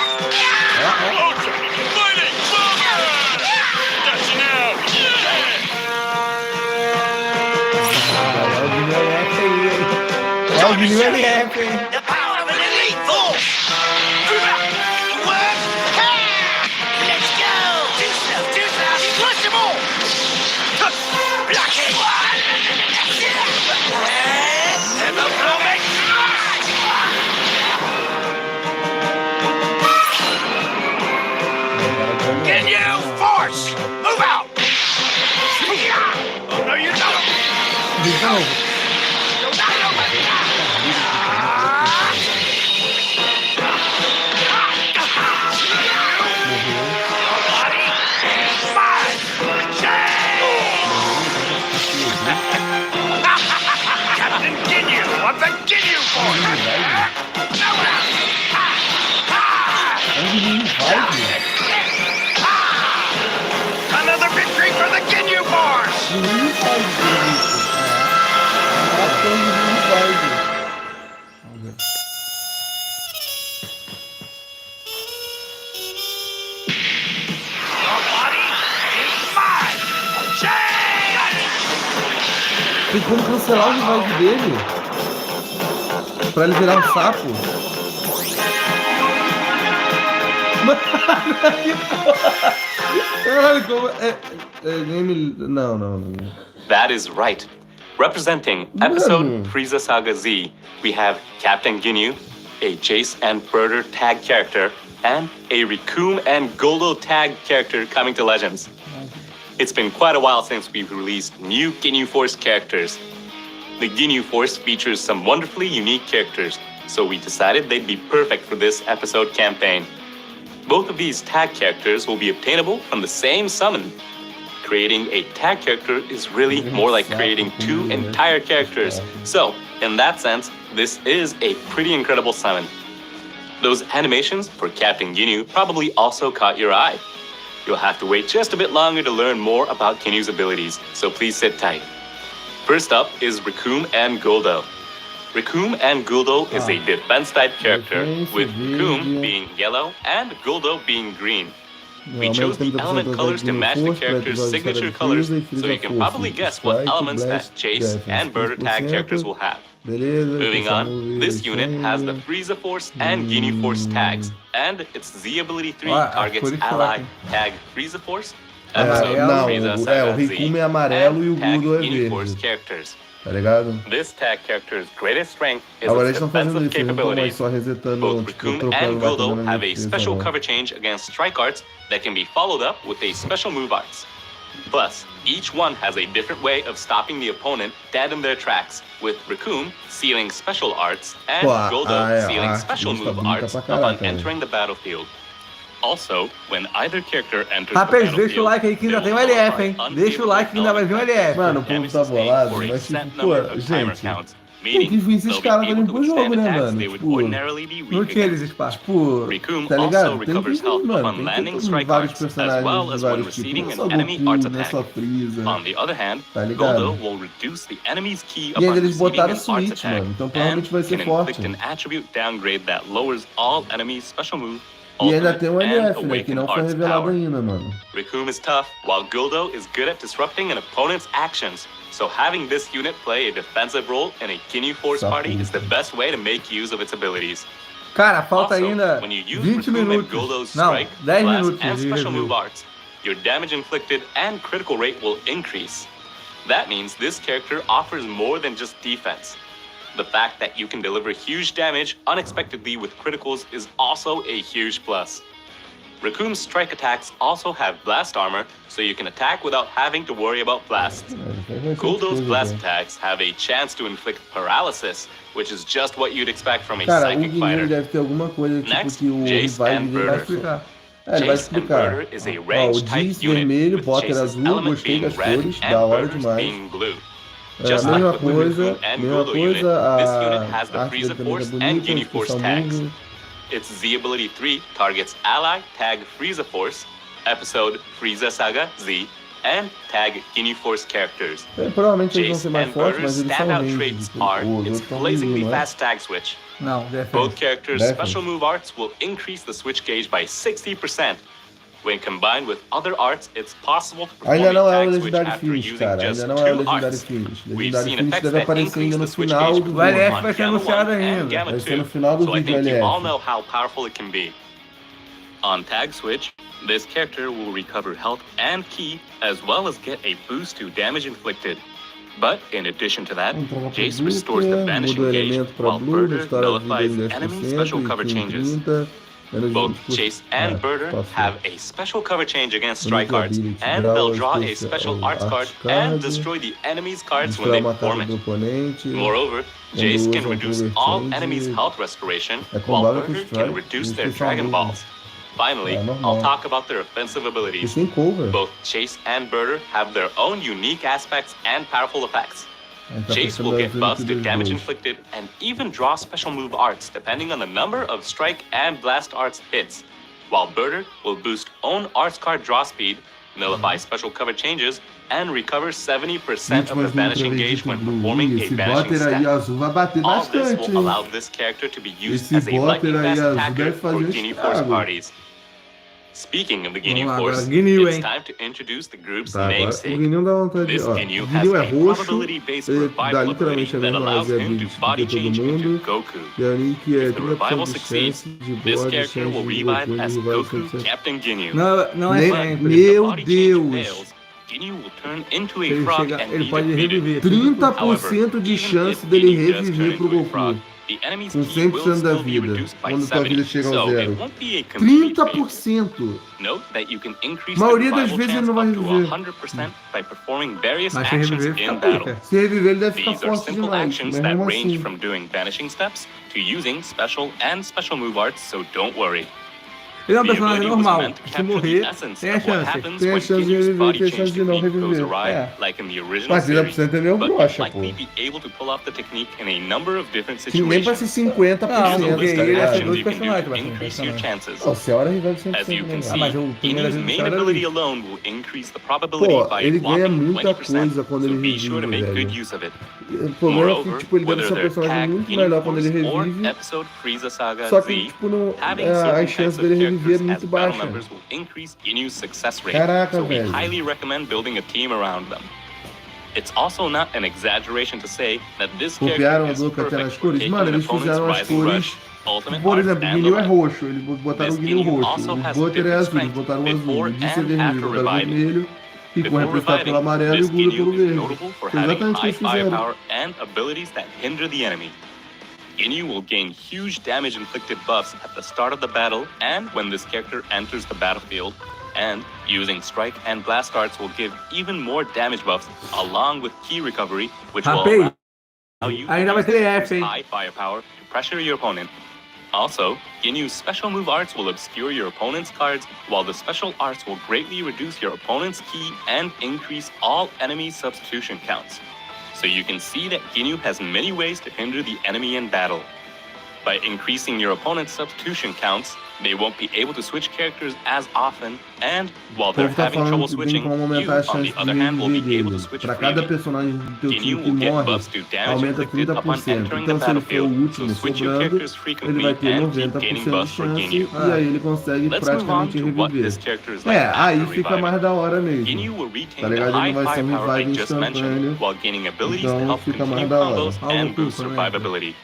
Ultra Fighting Bomber! That's now! Olha o Guineu LF aí, hein? Olha o Guineu LF, hein? The power of an elite force! Work! Let's go! Do stuff! Push them all! Block it! And the moment! Can you force? Move out! Oh, no, you don't! De novo. Morreu. Another victory for the Ginyu Force! Ninguém faz isso. Acho que ninguém faz. Your body is mine! Tem como cancelar o revive dele? Pra ele virar um sapo? Caralho, como Não. That is right. Representing episode Frieza Saga Z, we have Captain Ginyu, a Jace and Birder tag character, and a Recoome and Goldo tag character coming to Legends. It's been quite a while since we've released new Ginyu Force characters. The Ginyu Force features some wonderfully unique characters, so we decided they'd be perfect for this episode campaign. Both of these tag characters will be obtainable from the same summon. Creating a tag character is really more like creating two entire characters. So, in that sense, this is a pretty incredible summon. Those animations for Captain Ginyu probably also caught your eye. You'll have to wait just a bit longer to learn more about Ginyu's abilities, so please sit tight. First up is Recoome and Goldo. Recoome and Goldo is a defense type character, with Recoome being yellow and Goldo being green. We chose the element colors to match the character's signature colors, so you can probably guess what elements that Chase and Birder tag characters will have. Moving on, this unit has the Frieza Force and Ginyu Force tags, and its Z ability 3 targets ally tag Frieza Force, episode Frieza o Saga Z, Recoome é amarelo e o and tag Goldo é Ginyu Force verde. characters. Tá ligado? This tag character's greatest strength is Agora its eles estão fazendo defensive isso, eles não estão mais capabilities. só resetando, Both tipo, Recoome trocando and Goldo batendo na have a defesa, special não. cover change against strike arts that can be followed up with a special move arts. Plus, each one has a different way of stopping the opponent dead in their tracks, with Recoome sealing special arts and Goldo sealing special move arts upon entering the battlefield. Also, when either character enters the Rapaz, deixa o battlefield, like aí que ainda tem um LF, hein? Deixa o like que ainda vai vir um LF. Mano, o povo tá bolado, mas tipo, pô, gente, tem que vir esses caras também pro jogo, né, mano? Tipo, Não tinha eles espaço. tipo, tá ligado? Tem que vir, mano, tem que ter vários as personagens well de as when vários tipos, receiving não é an só enemy Goku, arts não é attack. só Freeza, On the other hand, tá ligado? Goldo will reduce the enemy's key E upon ainda eles receiving botaram an arts Switch, attack, mano, então and provavelmente vai ser can forte. inflict an attribute downgrade that lowers all enemies' special move, E ainda tem um ultimate, and LF, né, que awaken não foi arts revelado power. ainda, mano. Recoome is tough, while Goldo is good at disrupting an opponent's actions. So having this unit play a defensive role in a Ginyu Force party is the best way to make use of its abilities. Cara, falta Also, ainda when you use 20 Recoome and minutos. Goldo's Não, strike, 10 blast, minutos and de special review. move arts, your damage inflicted and critical rate will increase. That means this character offers more than just defense. The fact that you can deliver huge damage unexpectedly with criticals is also a huge plus. Recoom's strike attacks also have blast armor, so you can attack without having to worry about blasts. Goldo's blast attacks have a chance to inflict paralysis, which is just what you'd expect from a Cara, o psychic Guilherme fighter. deve ter alguma coisa tipo Next, que o Jace Revive and dele vai Birder. explicar. É, ele vai Jace and explicar. Birder is a Ó, o ranged type Diz unit, vermelho, with Potter Jace's azul, element gostei being das red cores, and da hora Birder's demais. being blue. É, Just a like mesma with the coisa, Recoome and mesma Goldo unit, coisa, this unit has a the arte Frieza dele também Force tá and bonita, Ginyu Force inscrição tags. mundo. Its Z ability 3 targets ally tag Frieza Force, episode Frieza Saga Z, and tag Ginyu Force characters. É, provavelmente eles vão Jace ser mais and fortes, Birder's mas eles são standout ranged, traits tipo, are os its outros estão blazingly não é? fast tag switch. Não, defende. Both characters' Defense. special move arts will increase the switch gauge by 60%. When combined with other arts, it's possible to perform Ainda não a é o tag switch Legendary after Finish, using cara. just Ainda não é o 2 Legendary arts. Finish. We've Legendary seen Finish effects deve that aparecer ainda increase no the switch final gauge do O LF vídeo. on vai ser Gamma anunciado 1 and ainda. Gamma Vai ser no 2, final do so I vídeo think you all LF. know how powerful it can be. On tag switch, this character will recover health and ki, as well as get a boost to damage inflicted. But in addition to that, Entrava pro Jace restores the Blue, vanishing muda o gauge, elemento pra while Blue, Birder restaura a vida nullifies em enemy 10% special e cover em changes. 30%. Menos Both 20%. Chase and Birder passou. have a special cover change against strike Menos arts, ability, and draw they'll draw a especial special arts card arts card, and destroy the enemy's cards when Destrói they uma perform carta do it. oponente. Moreover, Quando Jace can usam reduce cover all change, enemies' health restoration, é while combável com Birder strike, can reduce e their especial Dragon move. Balls. Finally, É normal. I'll talk about their offensive E abilities. tem cover. Both Chase and Birder have their own unique aspects and powerful effects. tá Chase pensando will nas get buffs to aventuras damage dois. inflicted and even draw special move arts depending on the number of strike and blast arts hits, while Birder will boost own arts card draw speed, nullify special cover changes, and recover 70% of the Vítimas do vanishing gauge ultraveredito when Blue. performing a Esse vanishing botter aí step. azul vai bater All this bastante, will hein? allow this character to be used Esse as a lightning botter aí fast azul attacker deve for fazer um Ginyu Force estrago. parties. Speaking of the Ginyu Vamos lá, agora Force, Ginyu, it's hein? time to introduce the group's Tá, agora o namesake. Ginyu dá vontade de... This Ó, Ginyu o has Ginyu é a roxo, probability-based ele revival dá ability literalmente a that mesma allows him to ability do body que todo change into mundo. Goku. E a Link é If the revival 30% de succeeds, chance de this bode, character chance will de revive Goku, as de revival Goku 100%. Captain Ginyu. Não é But sempre. if the Meu body change Deus! fails, Ginyu will turn into a Ele, frog chega, and ele be pode defeated. reviver. However, 30% de even chance if dele Ginyu does turn reviver pro into a Goku. frog, the enemy's Com ki will 100% da still be vida. reduced by Quando tua 70, vida chega ao so zero. it won't be a complete failure. 30%! Note that you can increase A maioria the das revival vezes ele chance não vai up to reviver. 100% by performing various Mas se actions reviver, in fica battle. pica. Se reviver, ele deve ficar These are forte simple demais. actions Mas that mesmo range assim. from doing vanishing steps to using special and special move arts, so don't worry. Ele é um The personagem ability was normal. meant to Se capture morrer, the essence tem a of what chance. happens Tem a when chance de Ginyu's reviver, body tem a change chance de não technique goes reviver. awry, É. like in the original Mas series, 30% é meio but broxa, you'll likely pô. be able to pull off the technique in a number of different Que nem pra situations. ser 50%, Here's a tá list of ligado? actions Dois you can do personagens, to bastante increase your chances. Ó, o Cell era rival de 100% As you can também. see, Mas o primeiro Ginyu's do main Cell era ability isso. alone will increase the probability Pô, by ele ganha whopping muita 20%, coisa quando so ele be sure to revive, make good velho. use of it. O problema é que, Moreover, tipo, ele deve whether ser um they're personagem Tag muito Ginyu melhor quando ele Force or revive. Episode Frieza Saga Só que, Z, tipo, não, having a certain chance types of dele reviver é characters as muito battle baixa. members will increase Ginyu's success rate, Caraca, so we velho. highly recommend building a team around them. It's also not an exaggeration to say that this character Copiaram is a Luca até perfect nas for cores. taking Mano, an eles opponent's fizeram as Rising cores. Rush, Ultimate Por Arts, exemplo, o and Ginyu é Limit. roxo. Eles botaram o This Ginyu Ginyu roxo. also O has Butter é different azul, eles strength botaram o azul. before O Dice é and vermelho, after botaram o reviving. vermelho. E com Before representado pelo reviving, amarelo e this o Buda Ginyu pelo is verde. notable for Foi having exatamente o que high eles fizeram. firepower and abilities that hinder the enemy. Ginyu will gain huge damage inflicted buffs at the start of the battle and when this character enters the battlefield, and using strike and blast arts will give even more damage buffs along with ki recovery, which will Rapaz, allow you ainda vai to ter use F, hein? high firepower to pressure your opponent. Also, Ginyu's special move arts will obscure your opponent's cards, while the special arts will greatly reduce your opponent's ki and increase all enemy substitution counts. So you can see that Ginyu has many ways to hinder the enemy in battle. By increasing your opponent's substitution counts, they won't be able to switch characters as often, and while O they're povo tá having trouble falando que tem switching, como you, aumentar a on chance the de other hand, will reviver be able to dele. switch Pra cada freely. personagem do teu Ginyu time que will get morre, buffs to damage aumenta inflicted upon 30%. entering the Então, se ele for o battlefield, último so switch your sobrando, characters ele frequently vai ter and keep 90% gaining de buffs for chance Ginyu. e aí ele consegue Let's move on praticamente to what reviver. this character is like É, aí after fica reviving. mais da hora Ginyu mesmo. will retain Tá the ligado? high Ele não vai ser um firepower I revive just mentioned, instantâneo. while gaining abilities to Então help fica continue mais da hora. combos Algo and boost pulpa, né? survivability.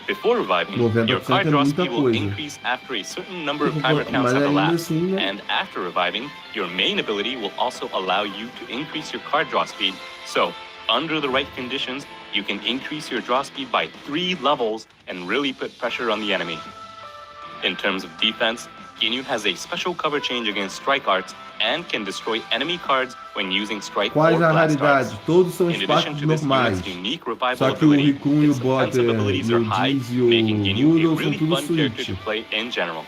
Before reviving, 90% your card é draw muita speed will coisa. increase after a certain number of timer counts Mas have ainda elapsed, assim, né? and after reviving, your main ability will also allow you to increase your card draw speed. So, under the right conditions, you can increase your draw speed by 3 levels and really put pressure on the enemy. In terms of defense, Ginyu has a special cover change against strike arts and can destroy enemy cards when using strike Quais or a blast raridade? arts. Todos são In addition espaços to this normais. unit's unique revival Só que o ability, Rikun e o its defensive Butter abilities e are o high, Diz e o making Ginyu a Noodle são really tudo fun character switch. to play in general.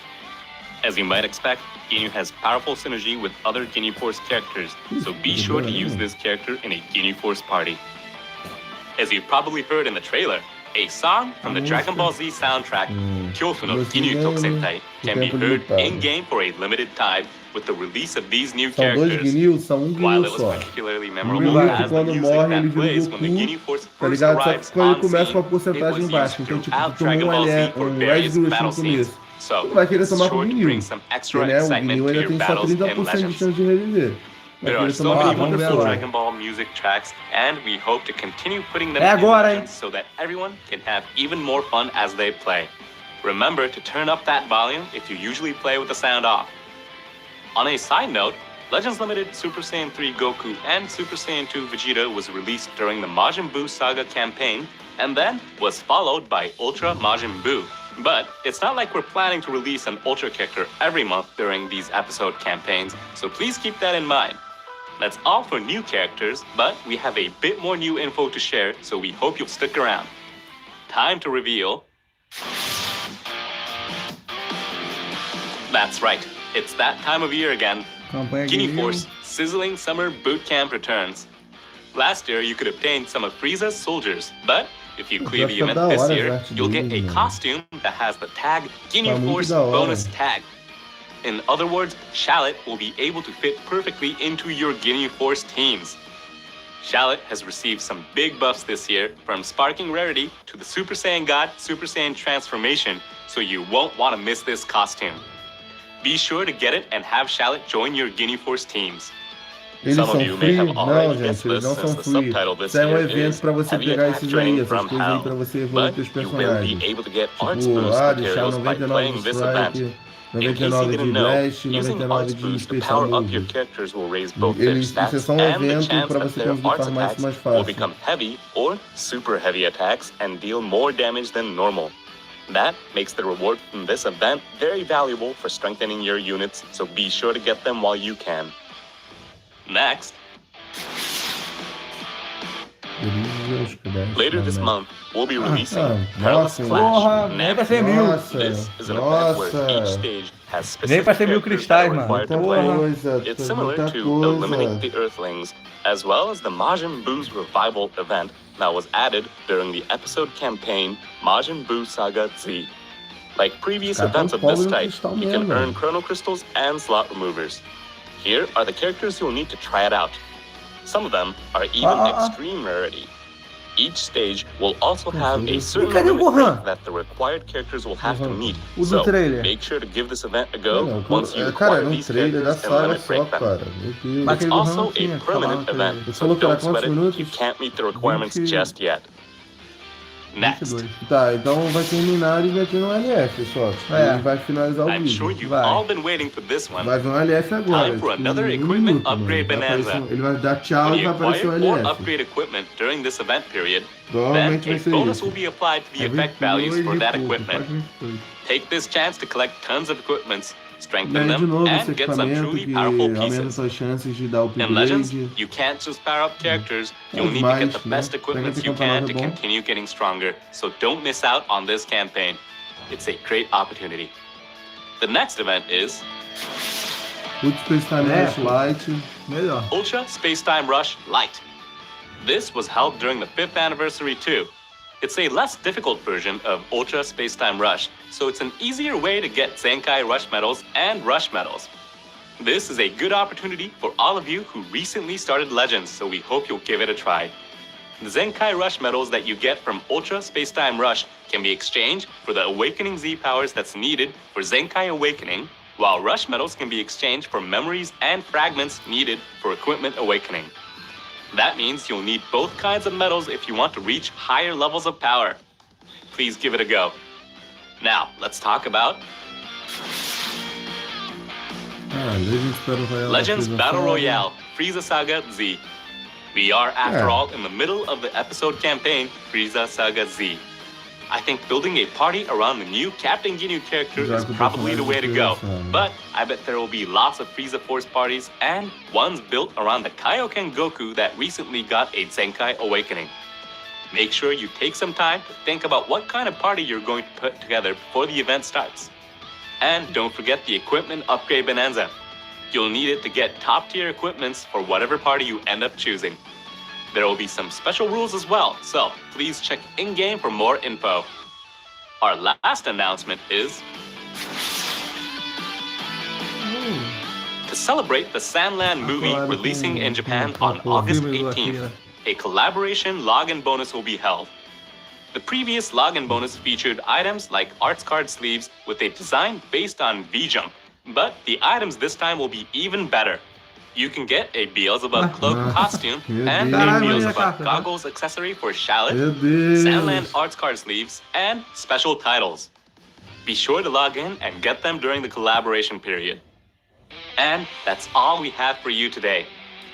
As you might expect, Ginyu has powerful synergy with other Ginyu Force characters, so be sure to use this character in a Ginyu Force party. As you've probably heard in the trailer, a song from the Dragon Ball Z soundtrack, Kyofu no Ginyu Tokusentai, can be heard in-game for a limited time with the release of these new São dois characters. Ginyu, são um While Ginyu it was só. particularly O memorable Ginyu que as the quando music morre ele that vira o plays when the Goku, Ginyu Force tá first ligado? Só que arrives quando ele on começa com a scene, it porcentagem was baixa, used então tipo, throughout tu tomou Dragon Ball Z um for Red various Rush battle no scenes. começo. So, Tu vai querer it's tomar com o sure to Ginyu. bring some extra Porque, né, o excitement Ginyu to ainda your tem só battles 30% in de Legends. chance de reviver. Vai There are querer so tomar many com wonderful pessoa. Dragon Ball music tracks, and we hope to continue putting them É in agora, hein? Legends so that everyone can have even more fun as they play. Remember to turn up that volume if you usually play with the sound off. On a side note, Legends Limited Super Saiyan 3 Goku and Super Saiyan 2 Vegeta was released during the Majin Buu Saga campaign, and then was followed by Ultra Majin Buu. But it's not like we're planning to release an Ultra character every month during these episode campaigns, so please keep that in mind. That's all for new characters, but we have a bit more new info to share, so we hope you'll stick around. Time to reveal. That's right, it's that time of year again. Campanha Ginyu Ginyu. Force Sizzling Summer Boot Camp returns. Last year, you could obtain some of Frieza's soldiers, but if you clear the Vai ficar event da this hora year, as artes you'll get deles, a mano. costume that has the tag Guinea Tá muito Force da hora. bonus tag. In other words, Shallot will be able to fit perfectly into your Guinea Force teams. Shallot has received some big buffs this year, from Sparking Rarity to the Super Saiyan God Super Saiyan Transformation, so you won't want to miss this costume. Be sure to get it and have Shallot join your Guinea Force teams. Eles Some são of you may have free? already Não, guessed gente, eles this não since são the free. subtitle this Isso é um year evento is pra você Heavy pegar Attack esses aí, Training essas from coisas aí Hell. pra você evoluir But teus you will be personagens. able to get arts Tipo, boost deixar materials by 99 playing de this strike, event. In case you 99 didn't de know, blast, using 99 arts de boost to special power up your move. characters will raise both their Isso é stats só um and the evento chance pra that você their conseguir arts farmar attacks isso mais will fácil. become heavy or super heavy attacks and deal more damage than normal. That makes the reward from this event very valuable for strengthening your units, so be sure to get them while you can. Next, later this month, we'll be releasing Perilous nossa, Flash. Porra, nem pra ser mil. Nossa, This is an event where each nossa. stage has Nem pra specific ser mil characters that are cristais, mano. required to Muita play. coisa, It's similar muita to coisa. Eliminate the Earthlings, as well as the Majin Buu's Revival event that was added during the episode campaign Majin Buu Saga Z. Like previous Cara, events tão of this pobre no type, cristal you can mesmo, earn velho. Chrono Crystals and Slot Removers. Here are the characters you'll need to try it out. Some of them are even extreme rarity. Each stage will also have a certain Cadê o limit Gohan? rate that the required characters will have to meet. O do So, trailer. make sure to give this event a go Não, once you cara, acquire num these trailer da characters and saga limit só, break them. cara. Meu Deus. Mas It's aquele also Gohan tinha a que permanent falar, event, Você so falou que era don't sweat quantos it minutos? if you can't meet the requirements 20. just yet. Next, 22. Tá, então vai terminar e vai ter um LF só. É. E vai finalizar o I'm sure vídeo. you've Vai. all been waiting for this one. Vai vir um LF agora. Time for tipo, another um equipment minuto, upgrade mano. Vai bonanza. aparecer ele vai dar tchau When e you vai aparecer acquire um or LF. upgrade equipment during this event period, then Provavelmente a vai ser bonus isso. will be applied to the É effect 22 values for e that pouco, equipment. quase 22. Take this chance to collect tons of equipments, strengthen Ganha de them, novo esse and get some equipamento truly que powerful aumenta pieces. suas chances de dar In Legends, upgrade. you can't just power up characters, you'll Os need to mais, get the né? best equipments Pega you esse can campeonato to bom. continue getting stronger, so don't miss out on this campaign. It's a great opportunity. The next event is Putz, Space Time É. Rush Light. Melhor. Ultra Spacetime Rush Light. This was held during the 5th anniversary too. It's a less difficult version of Ultra Spacetime Rush, so it's an easier way to get Zenkai Rush medals and Rush medals. This is a good opportunity for all of you who recently started Legends, so we hope you'll give it a try. The Zenkai Rush medals that you get from Ultra Spacetime Rush can be exchanged for the Awakening Z powers that's needed for Zenkai Awakening, while Rush medals can be exchanged for memories and fragments needed for Equipment Awakening. That means you'll need both kinds of medals if you want to reach higher levels of power. Please give it a go. Now, let's talk about Legends Battle Royale, Frieza Saga Z. We are, after all, in the middle of the episode campaign, Frieza Saga Z. I think building a party around the new Captain Ginyu character is probably the way to go, but I bet there will be lots of Frieza Force parties and ones built around the Kaioken Goku that recently got a Zenkai Awakening. Make sure you take some time to think about what kind of party you're going to put together before the event starts. And don't forget the equipment upgrade bonanza. You'll need it to get top-tier equipments for whatever party you end up choosing. There will be some special rules as well, so please check in-game for more info. Our last announcement is to celebrate the Sandland movie releasing in Japan on August 18th. A collaboration login bonus will be held. The previous login bonus featured items like arts card sleeves with a design based on V-Jump, but the items this time will be even better. You can get a Beelzebub cloak costume and a Deus. Beelzebub goggles accessory for Shallot, Meu Deus. Sandland arts card sleeves, and special titles. Be sure to log in and get them during the collaboration period. And that's all we have for you today.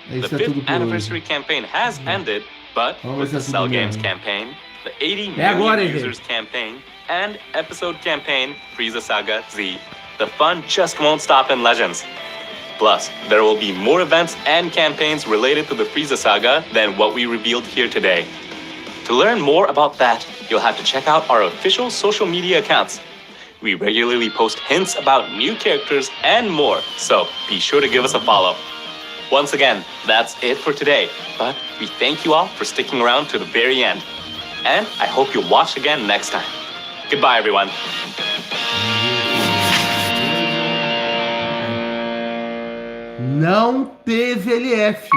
The Isso é tudo 5th por anniversary campaign has ended, but Vamos with ver the se é Cell tudo Games mesmo. campaign, the 80 É agora, million gente. users campaign, and episode campaign Frieza Saga Z, the fun just won't stop in Legends. Plus, there will be more events and campaigns related to the Frieza Saga than what we revealed here today. To learn more about that, you'll have to check out our official social media accounts. We regularly post hints about new characters and more, so be sure to give us a follow. Once again, that's it for today, but we thank you all for sticking around to the very end. And I hope you'll watch again next time. Goodbye, everyone. Não teve LF.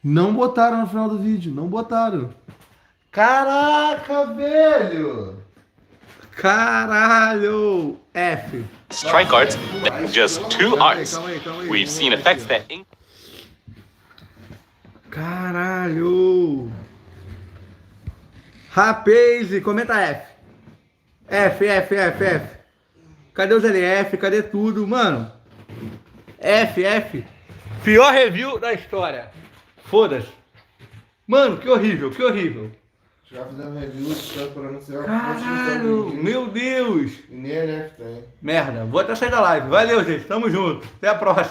Não botaram no final do vídeo, não botaram. Caraca, velho! Caralho! F. Strike arts that just 2 arts. Calma aí. We've seen effects that Caralho! Rapaz, comenta F. F. Cadê os LF? Cadê tudo? Mano, F. Pior review da história. Foda-se. Mano, que horrível. Já fizemos review, só para anunciar. Caralho, meu Deus. E nem LF tem. Merda, vou até sair da live. Valeu, gente. Tamo junto. Até a próxima.